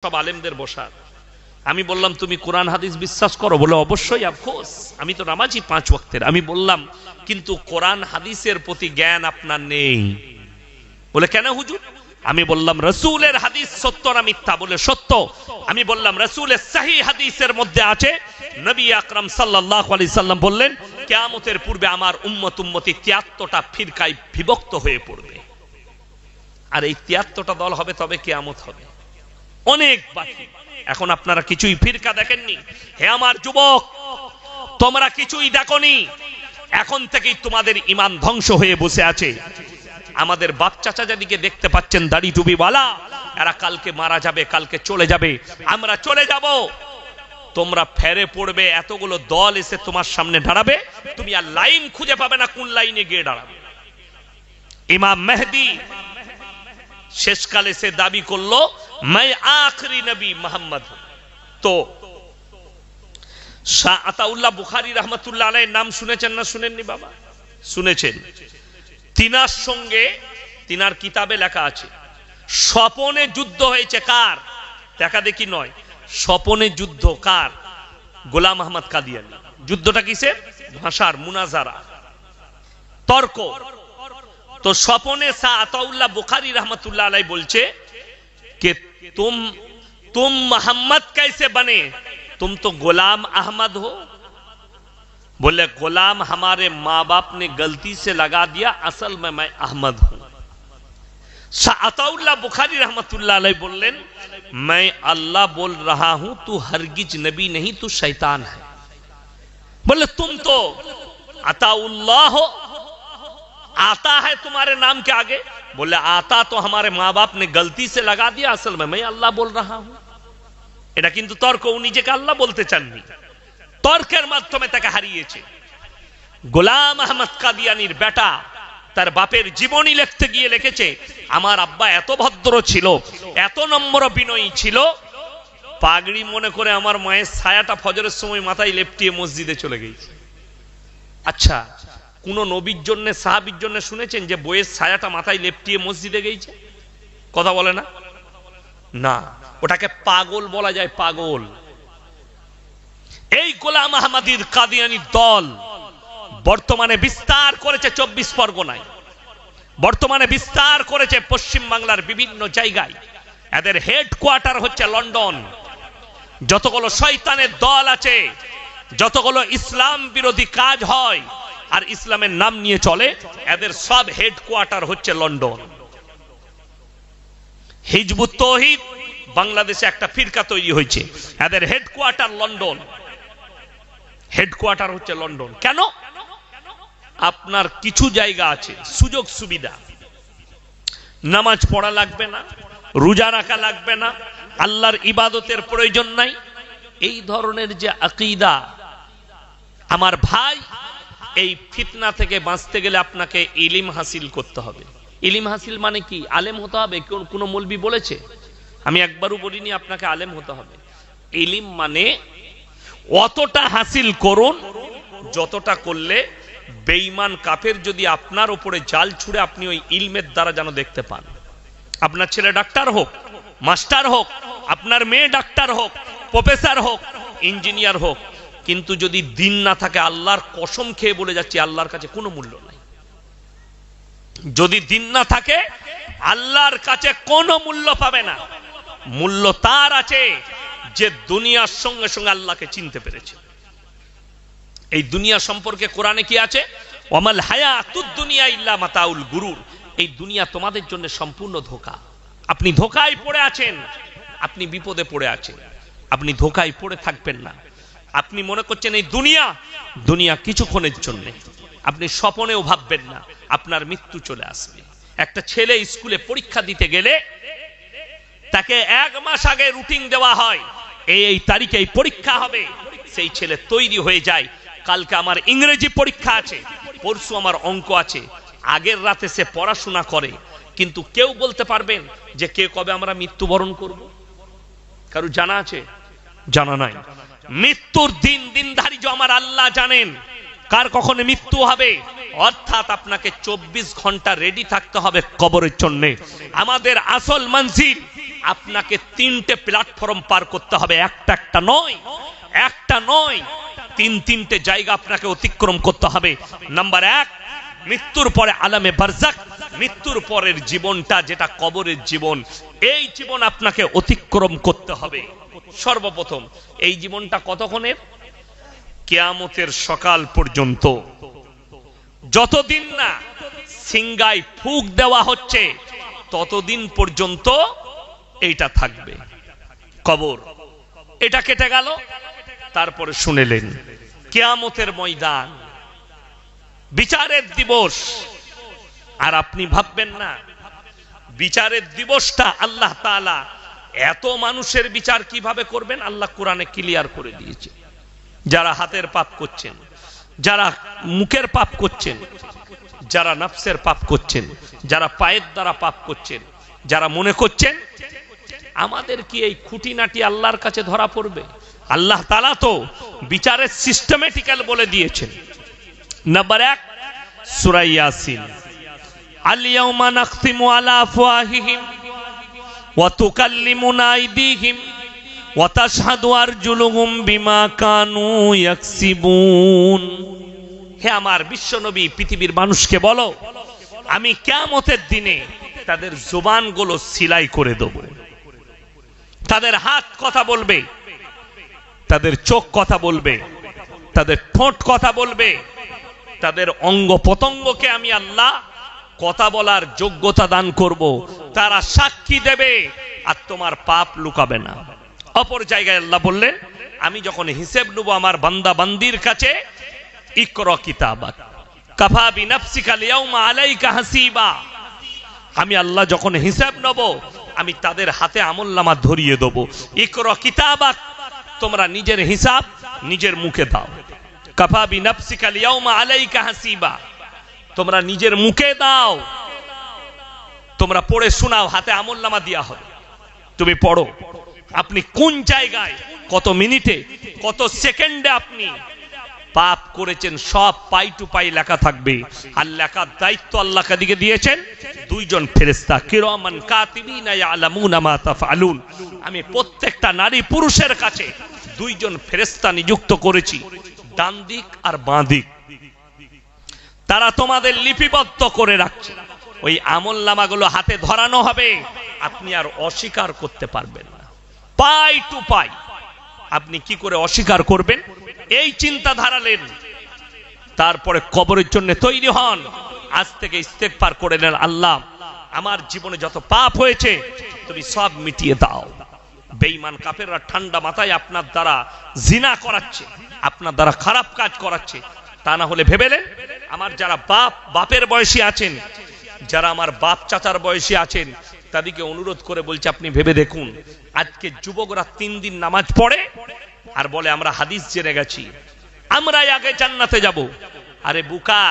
সব আলেমদের বসার। আমি বললাম তুমি কোরআন হাদিস বিশ্বাস করো? বলে অবশ্যই, অফকোর্স, আমি তো নামাজি 5 ওয়াক্তের। আমি বললাম কিন্তু কোরআন হাদিসের প্রতি জ্ঞান আপনার নেই। বলে কেন হুজুর? আমি বললাম রাসূলের হাদিস সত্য না মিথ্যা? বলে সত্য। আমি বললাম রাসূলের সহিহ হাদিসের মধ্যে আছে নবী আকরাম সাল্লাল্লাহু আলাইহি সাল্লাম বললেন কিয়ামতের পূর্বে আমার উম্মতি 73টা ফিরকায় বিভক্ত হয়ে পড়বে, আর এই 73টা দল হবে, তবে কিয়ামত হবে। অনেক বাকি। এখন আপনারা কিছুই ফিরকা দেখেননি। হে আমার যুবক, তোমরা কিছুই দেখোনি। এখন থেকেই তোমাদের ঈমান ধ্বংস হয়ে বসে আছে। আমাদের বাপ চাচা যাদিকে দেখতে পাচ্ছেন দাড়ি টুপিওয়ালা, এরা কালকে মারা যাবে, কালকে চলে যাবে, আমরা চলে যাব। তোমরা ফেরে পড়বে, এতগুলো দল এসে তোমার সামনে দাঁড়াবে, তুমি আর লাইন খুঁজে পাবে না কোন লাইনে গিয়ে দাঁড়াবে। ইমাম মেহেদী শেষকালে সে দাবি করলো मैं आखिरी नबी मोहम्मद हूं। तो শাহ আতাউল্লাহ বুখারী রাহমাতুল্লাহ আলাইহির নাম শুনেছেন না শুনেননি বাবা? শুনেছেন। তিনার সঙ্গে তিনার কিতাবে লেখা আছে স্বপনে যুদ্ধ হয়েছে। কার? দেখা দেখি নয়, স্বপনে যুদ্ধ। কার? গোলাম আহমদ কাদিয়ানী। যুদ্ধটা কিসের? ভাষার, মুনাজারা, তর্ক। তো স্বপনে শাহ আতাউল্লাহ বুখারী রাহমাতুল্লাহ আলাইহি বলছে कि तुम मोहम्मद कैसे बने? तुम तो गुलाम अहमद हो। बोले गुलाम हमारे माँ बाप ने गलती से लगा दिया, असल में मैं अहमद हूं। अताउल्लाह बुखारी रहमतुल्लाह अलैह बोलें मैं अल्लाह बोल रहा हूं, तू हरगिज नबी नहीं, तू शैतान है। बोले तुम तो अताउल्लाह हो, आता है तुम्हारे नाम के आगे। बोले आता तो हमारे माँ बाप ने गलती से लगा दिया, असल में मैं अल्लाह बोल रहा हूं। এটা কিন্তু তর্ক, নিজেকে আল্লাহ বলতে চাননি, তর্কের মাধ্যমে তাকে হারিয়েছে। গোলাম আহমদ কাদিয়ানীর বেটা তার বাপের জীবনী লিখতে গিয়ে লিখেছে আমার আব্বা এত ভদ্র ছিল, এত নম্র বিনয়ী ছিল, পাগড়ি মনে করে আমার মায়ের ছায়াটা ফজরের সময় মাথায় লেপটিয়ে মসজিদে চলে গেছে। আচ্ছা, কোন নবীর জন্য, সাহাবীর জন্য শুনেছেন যে বইয়ের ছায়াটা মাথায় লেপটিয়ে মসজিদে গেছে? কথা বলে না? না, ওটাকে পাগল বলা যায়, পাগল। এই গোলাম আহমদীর কাদিয়ানী দল বর্তমানে বিস্তার করেছে 24 পরগনায়, বর্তমানে বিস্তার করেছে পশ্চিম বাংলার বিভিন্ন জায়গায়। এদের হেডকোয়ার্টার হচ্ছে লন্ডন। যতগুলো শয়তানের দল আছে, যতগুলো ইসলাম বিরোধী কাজ হয় আর ইসলামের নাম নিয়ে চলে, এদের সব হেডকোয়ার্টার হচ্ছে লন্ডন। হিজবুত তাওহীদ বাংলাদেশে একটা ফিরকা তৈরি হয়েছে, এদের হেডকোয়ার্টার লন্ডন। হেডকোয়ার্টার হচ্ছে লন্ডন। কেন? আপনার কিছু জায়গা আছে, সুযোগ সুবিধা, নামাজ পড়া লাগবে না, রোজা রাখা লাগবে না, আল্লাহর ইবাদতের প্রয়োজন নাই, এই ধরনের যে আকীদা, আমার ভাই, এই ফিতনা থেকে বাঁচতে গেলে আপনাকে ইলম হাসিল করতে হবে। ইলম হাসিল মানে কি? আলেম হতে হবে। কোন মৌলবি বলেছে? আমি একবারও বলিনি আপনাকে আলেম হতে হবে। ইলম মানে অতটা হাসিল করুন যতটা করলে বেঈমান কাফের যদি আপনার উপরে জাল ছুড়ে আপনি ওই ইলমের দ্বারা যেন দেখতে পান। আপনার ছেলে ডাক্তার হোক, মাস্টার হোক, আপনার মেয়ে ডাক্তার হোক, প্রফেসর হোক, ইঞ্জিনিয়ার হোক, কিন্তু যদি দিন না থাকে, আল্লাহর কসম খেয়ে বলে যাচ্ছি, আল্লাহর কাছে কোনো মূল্য নাই। যদি দিন না থাকে, আল্লাহর কাছে কোনো মূল্য পাবে না। মূল্য তার আছে যে দুনিয়ার সঙ্গে সঙ্গে আল্লাহকে চিনতে পেরেছে। এই দুনিয়া সম্পর্কে কোরআনে কি আছে? ওয়ামাল হায়াতুদ দুনিয়া ইল্লা মাতাউল গুরুর। এই দুনিয়া তোমাদের জন্য সম্পূর্ণ ধোঁকা। আপনি ধোঁকায় পড়ে আছেন, আপনি বিপদে পড়ে আছেন, আপনি ধোঁকায় পড়ে থাকবেন না। আপনি মনে করছেন এই দুনিয়া কিছুক্ষণের জন্য, আপনি স্বপ্নেও ভাববেন না আপনার মৃত্যু চলে আসবে। একটা ছেলে স্কুলে পরীক্ষা দিতে গেলে তাকে 1 মাস আগে রুটিন দেওয়া হয়, এই তারিখে এই পরীক্ষা হবে। সেই ছেলে তৈরি হয়ে যায়, কালকে আমার ইংরেজি পরীক্ষা আছে, পরশু আমার অঙ্ক আছে। আগের রাতে সে পড়াশোনা করে, কিন্তু কেউ বলতে পারবেন যে কে কবে আমরা মৃত্যুবরণ করব? কারো জানা আছে? জানা নাই। মৃত্যুর দিন ধার্য আমার আল্লাহ জানেন কার কখন মৃত্যু হবে। অর্থাৎ আপনাকে 24 ঘন্টা রেডি থাকতে হবে কবরের জন্য। আমাদের আসল মঞ্জিল আপনাকে 3টে প্ল্যাটফর্ম পার করতে হবে, একটা নয়, 3টে জায়গা আপনাকে অতিক্রম করতে হবে। নাম্বার 1, মৃত্যুর পরে আলামে বারজাক, মৃত্যুর পরের জীবনটা যেটা কবরের জীবন, এই জীবন আপনাকে অতিক্রম করতে হবে। সর্বপ্রথম এই জীবনটা কতক্ষণের? কিয়ামতের সকাল পর্যন্ত। যতদিন না সিংগায় ফুক দেওয়া হচ্ছে ততদিন পর্যন্ত এইটা থাকবে কবর। এটা কেটে গেল, তারপরে শুনেলেন কিয়ামতের ময়দান, বিচারের দিবস। আর আপনি ভাববেন না বিচারের দিবসটা আল্লাহ তাআলা এত মানুষের বিচার কিভাবে করবেন, আল্লাহ কোরআনে ক্লিয়ার করে দিয়েছে। যারা হাতের পাপ করছেন, যারা মুখের পাপ করছেন, যারা নফসের পাপ করছেন, যারা পায়ের দ্বারা পাপ করছেন, যারা মনে করছেন আমাদের কি এই খুঁটিনাটি আল্লাহর কাছে ধরা পড়বে, আল্লাহ তাআলা তো বিচারের সিস্টেমেটিক্যাল বলে দিয়েছেন। নাম্বার 1 সূরা ইয়াসিন, আল ইয়াউমা নাখতিমু আলা আফওয়াহিহিম ওয়া তুকাল্লিমুনা আইদিহিম ওয়া তাশহাদু আরজুলুহুম বিমা কানু ইয়াকসিবুন। হে আমার বিশ্বনবী, পৃথিবীর মানুষকে বলো আমি কিয়ামতের দিনে তাদের জবানগুলো সিলাই করে দেব, তাদের হাত কথা বলবে, তাদের চোখ কথা বলবে, তাদের ঠোঁট কথা বলবে, তাদের অঙ্গ প্রত্যঙ্গকে আমি আল্লাহ কথা বলার যোগ্যতা দান করব, তারা সাক্ষী দেবে আর তোমার পাপ লুকাবে না। অপর জায়গায় আল্লাহ বললেন আমি যখন হিসাব নেব আমার বান্দা বান্দির কাছে, ইকরা কিতাবাক কাফা বিনাফসিকা আল-ইয়াউমা আলাইকা হাসিবা, আমি আল্লাহ যখন হিসাব নেব আমি তাদের হাতে আমলনামা ধরিয়ে দেব। ইকরা কিতাবাক, তোমরা নিজের হিসাব নিজের মুখে দাও। কাফা বিনাফসিকা আল-ইয়াউমা আলাইকা হাসিবা, তোমরা নিজের মুখে দাও, তোমরা পড়ে শোনাও, হাতে আমলনামা দেয়া হবে, তুমি পড়ো আপনি কোন জায়গায় কত মিনিটে কত সেকেন্ডে আপনি পাপ করেছেন সব পাই টু পাই লেখা থাকবে। আর লেখার দায়িত্ব আল্লাহ কাদিকে দিয়েছেন 2 জন ফেরেশতা, কিরামান কাতিবিনা ইয়ালামুনা মা তাফআলুন। আমি প্রত্যেকটা নারী পুরুষের কাছে 2 জন ফেরেশতা নিযুক্ত করেছি, ডান দিক আর বাঁ দিক। তারা তোমাদের লিপিবদ্ধ করে রাখছে, ওই আমলনামাগুলো হাতে ধরানো হবে, আপনি আর অস্বীকার করতে পারবেন না। পাই টু পাই আপনি কি করে অস্বীকার করবেন, এই চিন্তা ধারালেন। তারপরে কবরের জন্য তৈরি হন, আজ থেকে ইস্তেগফার করে নেন, আল্লাহ আমার জীবনে যত পাপ হয়েছে তুমি সব মিটিয়ে দাও। বেঈমান কাফেররা ঠান্ডা মাথায় আপনার দ্বারা জিনা করাচ্ছে, আপনার দ্বারা খারাপ কাজ করাচ্ছে। তা না হলে ভেবেলেন আমার যারা বাপের বয়সী আছেন, যারা আমার বাপ চাচার বয়সী আছেন, তাদেরকে অনুরোধ করে বলছে আপনি ভেবে দেখুন, আজকে যুবকরা 3 দিন নামাজ পড়ে আর বলে আমরা হাদিস জেনে গেছি, আমরাই আগে জান্নাতে যাব। আরে বুকা,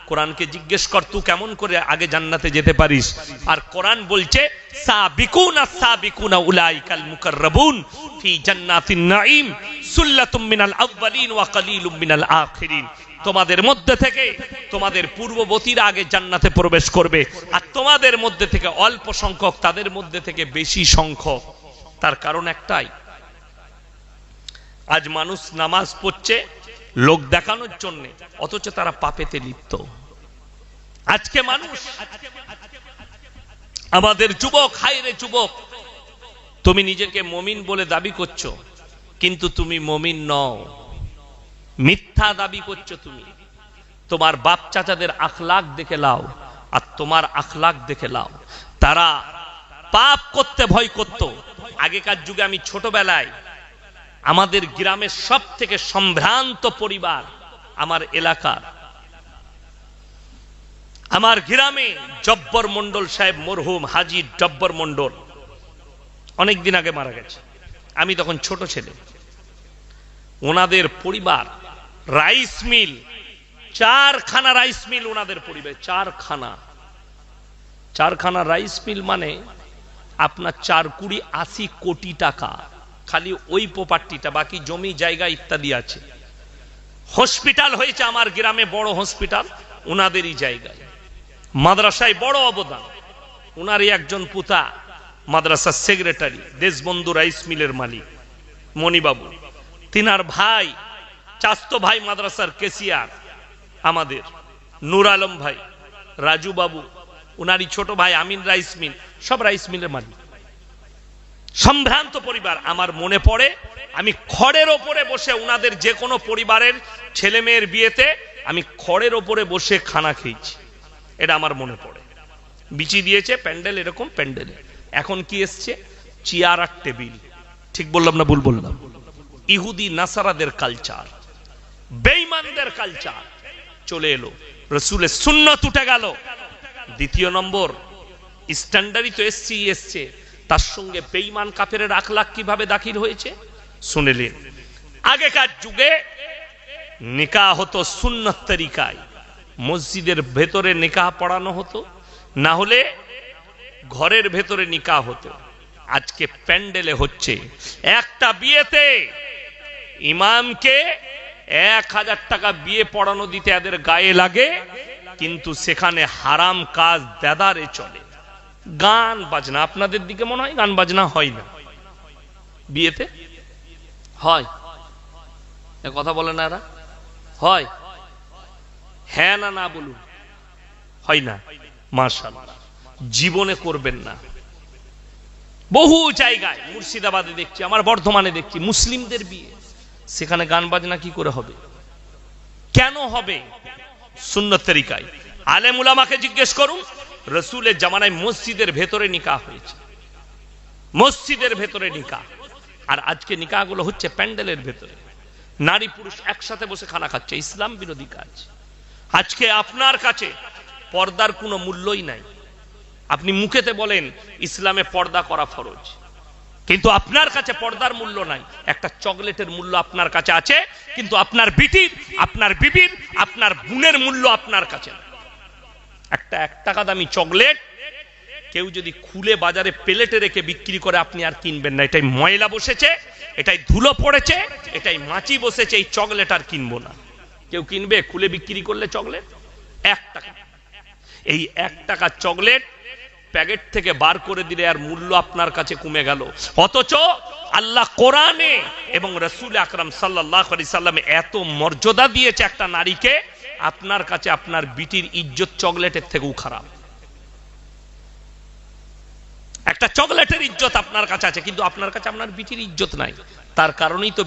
কোরআনকে জিজ্ঞেস কর তুই কেমন করে আগে জান্নাতে যেতে পারিস। আর কোরআন বলছে সাবিকুনা সাবিকুনা উলাইকাল মুকাররাবুন ফি জান্নাতিন নাঈম সুল্লাতুম মিনাল আউয়ালিন ওয়া কালিলুম মিনাল আখিরিন। তোমাদের মধ্যে থেকে তোমাদের পূর্ববর্তীরা আগে জান্নাতে প্রবেশ করবে, আর তোমাদের মধ্যে থেকে অল্প সংখ্যক তাদের মধ্যে থেকে বেশি সংখ্যক। তার কারণ একটাই, আজ মানুষ নামাজ পড়ছে লোক দেখানোর জন্য, অথচ তারা পাপেতে লিপ্ত। আজকে মানুষ, আমাদের যুবক, হায়রে যুবক, তুমি নিজেকে মুমিন বলে দাবি করছো কিন্তু তুমি মুমিন নও, মিথ্যা দাবি করছো তুমি। তোমার বাপ চাচাদের আখলাক দেখে লাও আর তোমার আখলাক দেখে লাও। তারা পাপ করতে ভয় করত। আগেকার যুগে আমি ছোটবেলায় আমাদের গ্রামের সব থেকে সম্ভ্রান্ত পরিবার আমার এলাকার, আমার গ্রামে জব্বর মন্ডল সাহেব, মরহুম হাজী জব্বর মন্ডল অনেকদিন আগে মারা গেছে, আমি তখন ছোট ছেলে। ওনাদের পরিবার রাইস মিল, 4খানা রাইস মিল ওনাদের পরিবার, 4খানা রাইস মিল, মানে আপনার 4-80 কোটি টাকা খালি ওই প্রপার্টিটা, বাকি জমি জায়গা ইত্যাদি আছে। হসপিটাল হয়েছে আমার গ্রামে, বড় হসপিটাল ওনাদেরই জায়গায়। মাদ্রাসায় বড় অবদান, ওনারই একজন পুতা মাদ্রাসার সেক্রেটারি, দেশবন্ধু রাইস মিলের মালিক মণিবাবু, তিনার ভাই, চাস্তো ভাই মাদ্রাসার কেসিয়ার আমাদের নূর আলম ভাই, রাজু বাবু, উনারই ছোট ভাই আমিন রাইস মিল, সব রাইস মিলের মালিক। সম্ভ্রান্ত পরিবার। আমার মনে পড়ে আমি খড়ের ওপরে বসে উনাদের যে কোনো পরিবারের ছেলে মেয়ের বিয়েতে আমি খড়ের ওপরে বসে খানা খেয়েছি, এটা আমার মনে পড়ে। বিচি দিয়েছে প্যান্ডেল, এরকম প্যান্ডেলে। এখন কি এসছে? চেয়ার আর টেবিল। ঠিক বললাম না ভুল বললাম? ইহুদি নাসারাদের কালচার, বেঈমানদের কালচার চলে এলো, রাসূলের সুন্নাত উঠে গেল। দ্বিতীয় নম্বর স্ট্যান্ডার্ডই তো এসছে, তার সঙ্গে বেঈমান কাফেরের আখলাক কিভাবে দাখিল হয়েছে শুনেলেন। আগেকার যুগে নিকাহ হতো সুন্নত তরিকায়, মসজিদের ভেতরে নিকাহ পড়ানো হতো, না হলে ঘরের ভেতরে নিকাহ হতো। আজকে প্যান্ডেলে হচ্ছে। একটা বিয়েতে ইমামকে 1000 টাকা বিয়ে পড়ানো দিতে এদের গায়ে লাগে, কিন্তু সেখানে হারাম কাজ দেদারে চলে। গান বাজনা, আপনাদের দিকে মনে হয় গান বাজনা হয় না? বিয়েতে হয়? কথা বলে না এরা? হয়? হ্যাঁ না না বলুন। হয় না? মাশাআল্লাহ। জীবনে করবেন না। বহু জায়গায়, মুর্শিদাবাদে দেখছি, আমার বর্ধমানে দেখছি, মুসলিমদের বিয়ে, সেখানে গান বাজনা কি করে হবে? কেন হবে? সুন্নত তরিকায়। আলেম উলামাকে জিজ্ঞেস করুন, রাসূলের জামানায় মসজিদের ভেতরে নিকাহ হয়েছে, মসজিদের ভেতরে নিকাহ। আর আজকে নিকাহগুলো হচ্ছে প্যান্ডেলের ভেতরে, নারী পুরুষ একসাথে বসে খানা খাচ্ছে। ইসলাম বিরোধী কাজ। আজকে আপনার কাছে পর্দার কোনো মূল্যই নাই। আপনি মুখেতে বলেন ইসলামে পর্দা করা ফরজ, কিন্তু আপনার কাছে পর্দার মূল্য নাই। একটা চকলেটের মূল্য আপনার কাছে আছে, কিন্তু আপনার বিটির, আপনার বিবির, আপনার বোনের মূল্য আপনার কাছে না। একটা 1 টাকা দামি চকলেট কেউ যদি খুলে বাজারে প্লেটে রেখে বিক্রি করে, আপনি আর কিনবেন না। এটাই ময়লা বসেছে, এটাই ধুলো পড়েছে, এটাই মাছি বসেছে, এই চকলেট আর কিনবো না। কেউ কিনবে খুলে বিক্রি করলে চকলেট? 1 টাকা। এই 1 টাকা চকলেট প্যাকেট থেকে বার করে দিলে আর মূল্য আপনার কাছে কমে গেল। অথচ আল্লাহ কোরআনে এবং রাসূল আকরাম সাল্লাল্লাহু আলাইহি সাল্লামে এত মর্যাদা দিয়েছে একটা নারীকে, আপনার কাছে আপনার বিটির ইজ্জত চকলেটের থেকেও খারাপ। একটা চকলেটের ইজ্জত আপনার কাছে আছে, কিন্তু আপনার কাছে আপনার বিটির ইজ্জত নাই। তার কারণেই তো